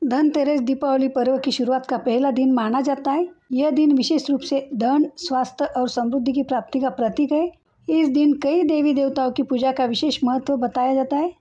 धनतेरस दीपावली पर्व की शुरुआत का पहला दिन माना जाता है। यह दिन विशेष रूप से धन, स्वास्थ्य और समृद्धि की प्राप्ति का प्रतीक है। इस दिन कई देवी देवताओं की पूजा का विशेष महत्व बताया जाता है।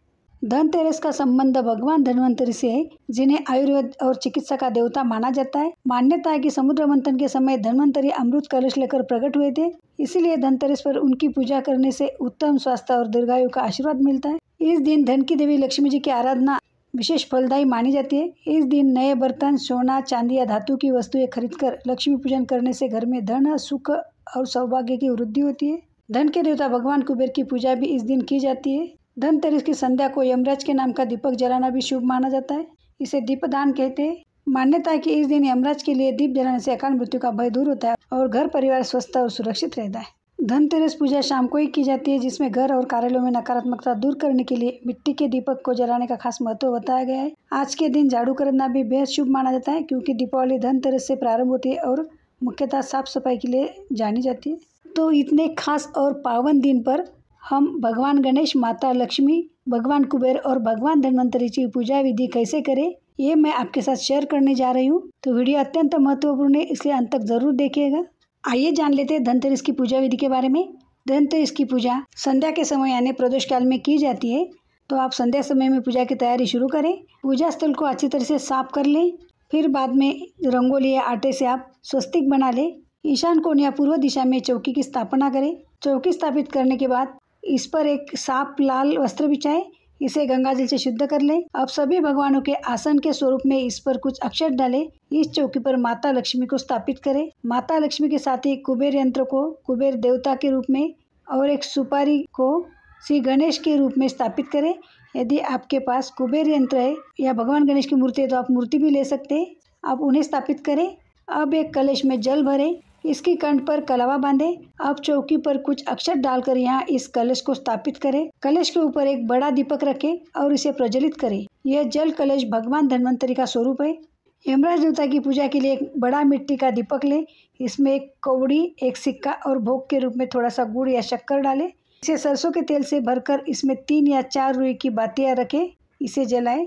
धनतेरस का संबंध भगवान धन्वंतरि से है, जिन्हें आयुर्वेद और चिकित्सा का देवता माना जाता है। मान्यता है कि समुद्र मंथन के समय धन्वंतरि अमृत कलश लेकर प्रकट हुए थे, इसीलिए धनतेरस पर उनकी पूजा करने से उत्तम स्वास्थ्य और दीर्घायु का आशीर्वाद मिलता है। इस दिन धन की देवी लक्ष्मी जी की आराधना विशेष फलदायी मानी जाती है। इस दिन नए बर्तन, सोना, चांदी या धातु की वस्तुएं खरीदकर लक्ष्मी पूजन करने से घर में धन, सुख और सौभाग्य की वृद्धि होती है। धन के देवता भगवान कुबेर की पूजा भी इस दिन की जाती है। धनतेरस की संध्या को यमराज के नाम का दीपक जलाना भी शुभ माना जाता है। इसे दीपदान कहते हैं। मान्यता है कि इस दिन यमराज के लिए दीप जलाने से अकाल मृत्यु का भय दूर होता है और घर परिवार स्वस्थ और सुरक्षित रहता है। धनतेरस पूजा शाम को ही की जाती है, जिसमें घर और कार्यालयों में नकारात्मकता दूर करने के लिए मिट्टी के दीपक को जलाने का खास महत्व बताया गया है। आज के दिन झाड़ू करना भी बेहद शुभ माना जाता है, क्योंकि दीपावली धनतेरस से प्रारंभ होती है और मुख्यतः साफ सफाई के लिए जानी जाती है। तो इतने खास और पावन दिन पर हम भगवान गणेश, माता लक्ष्मी, भगवान कुबेर और भगवान धन्वंतरि की पूजा विधि कैसे करें, ये मैं आपके साथ शेयर करने जा रही हूँ। तो वीडियो अत्यंत महत्वपूर्ण है, इसलिए अंत तक जरूर देखिएगा। आइए जान लेते हैं धनतेरस की पूजा विधि के बारे में। धनतेरस की पूजा संध्या के समय यानी प्रदोष काल में की जाती है, तो आप संध्या समय में पूजा की तैयारी शुरू करें। पूजा स्थल को अच्छी तरह से साफ कर लें। फिर बाद में रंगोली या आटे से आप स्वस्तिक बना लें। ईशान कोण या पूर्व दिशा में चौकी की स्थापना करें। चौकी स्थापित करने के बाद इस पर एक साफ लाल वस्त्र बिछाएं। इसे गंगाजल से शुद्ध कर लें। अब सभी भगवानों के आसन के स्वरूप में इस पर कुछ अक्षत डालें। इस चौकी पर माता लक्ष्मी को स्थापित करें। माता लक्ष्मी के साथ ही कुबेर यंत्र को कुबेर देवता के रूप में और एक सुपारी को श्री गणेश के रूप में स्थापित करें। यदि आपके पास कुबेर यंत्र है या भगवान गणेश की मूर्ति है तो आप मूर्ति भी ले सकते हैं। आप उन्हें स्थापित करें। अब एक कलश में जल भरें। इसकी कंठ पर कलावा बांधें। अब चौकी पर कुछ अक्षत डालकर यहाँ इस कलश को स्थापित करें। कलश के ऊपर एक बड़ा दीपक रखें और इसे प्रज्वलित करें। यह जल कलश भगवान धन्वंतरि का स्वरूप है। यमराज देवता की पूजा के लिए एक बड़ा मिट्टी का दीपक लें। इसमें एक कौड़ी, एक सिक्का और भोग के रूप में थोड़ा सा गुड़ या शक्कर डालें। इसे सरसों के तेल से भरकर इसमें 3 या 4 रुई की बातियां रखें। इसे जलाएं।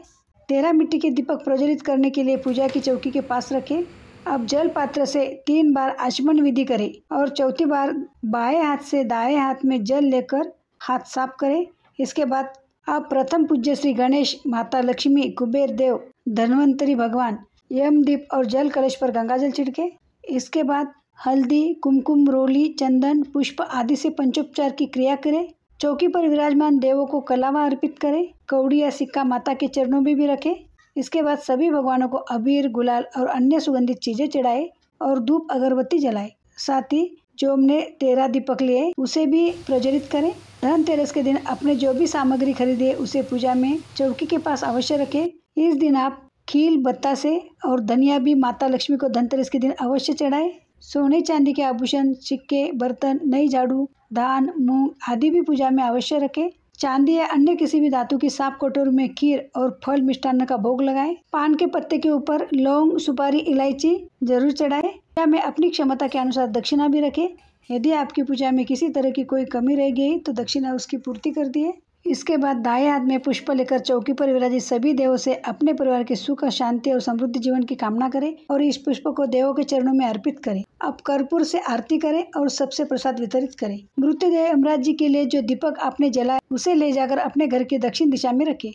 13 मिट्टी के दीपक प्रज्वलित करने के लिए पूजा की चौकी के पास रखें। अब जल पात्र से 3 बार आचमन विधि करें और चौथी बार बाएं हाथ से दाएं हाथ में जल लेकर हाथ साफ करें। इसके बाद आप प्रथम पूज्य श्री गणेश, माता लक्ष्मी, कुबेर देव, धन्वंतरि भगवान, यमदीप और जल कलश पर गंगाजल छिड़के। इसके बाद हल्दी, कुमकुम, रोली, चंदन, पुष्प आदि से पंचोपचार की क्रिया करें। चौकी पर विराजमान देवों को कलावा अर्पित करें। कौड़ी या सिक्का माता के चरणों में भी रखें। इसके बाद सभी भगवानों को अबीर, गुलाल और अन्य सुगंधित चीजें चढ़ाएं और धूप अगरबत्ती जलाएं। साथ ही जो हमने 13 दीपक लिए उसे भी प्रज्वलित करें। धनतेरस के दिन अपने जो भी सामग्री खरीदे उसे पूजा में चौकी के पास अवश्य रखें। इस दिन आप खील, बतासे और धनिया भी माता लक्ष्मी को धनतेरस के दिन अवश्य चढ़ाएं। सोने चांदी के आभूषण, सिक्के, बर्तन, नई झाड़ू, धान, मूंग आदि भी पूजा में अवश्य रखें। चांदी या अन्य किसी भी धातु की साफ कटोरी में खीर और फल मिष्टान्न का भोग लगाएं। पान के पत्ते के ऊपर लौंग, सुपारी, इलायची जरूर चढ़ाएं। पूजा में अपनी क्षमता के अनुसार दक्षिणा भी रखें। यदि आपकी पूजा में किसी तरह की कोई कमी रह गई तो दक्षिणा उसकी पूर्ति कर दिए। इसके बाद दाएं हाथ में पुष्प लेकर चौकी पर विराजित सभी देवों से अपने परिवार के सुख, शांति और समृद्धि जीवन की कामना करें और इस पुष्प को देवों के चरणों में अर्पित करें। अब कर्पूर से आरती करें और सबसे प्रसाद वितरित करें। मृत्युदेव यमराज जी के लिए जो दीपक आपने जलाया उसे ले जाकर अपने घर की दक्षिण दिशा में रखें।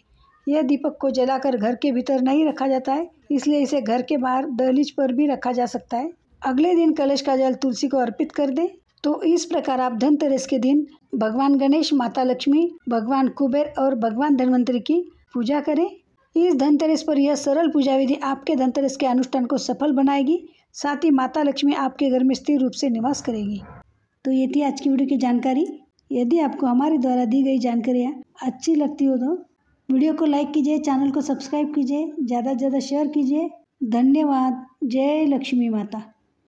यह दीपक को जलाकर घर के भीतर नहीं रखा जाता है, इसलिए इसे घर के बाहर दहलीज पर भी रखा जा सकता है। अगले दिन कलश का जल तुलसी को अर्पित कर दें। तो इस प्रकार आप धनतेरस के दिन भगवान गणेश, माता लक्ष्मी, भगवान कुबेर और भगवान धन्वंतरि की पूजा करें। इस धनतेरस पर यह सरल पूजा विधि आपके धनतेरस के अनुष्ठान को सफल बनाएगी। साथ ही माता लक्ष्मी आपके घर में स्थिर रूप से निवास करेगी। तो ये थी आज की वीडियो की जानकारी। यदि आपको हमारे द्वारा दी गई जानकारियाँ अच्छी लगती हो तो वीडियो को लाइक कीजिए, चैनल को सब्सक्राइब कीजिए, ज़्यादा से ज़्यादा शेयर कीजिए। धन्यवाद। जय लक्ष्मी माता।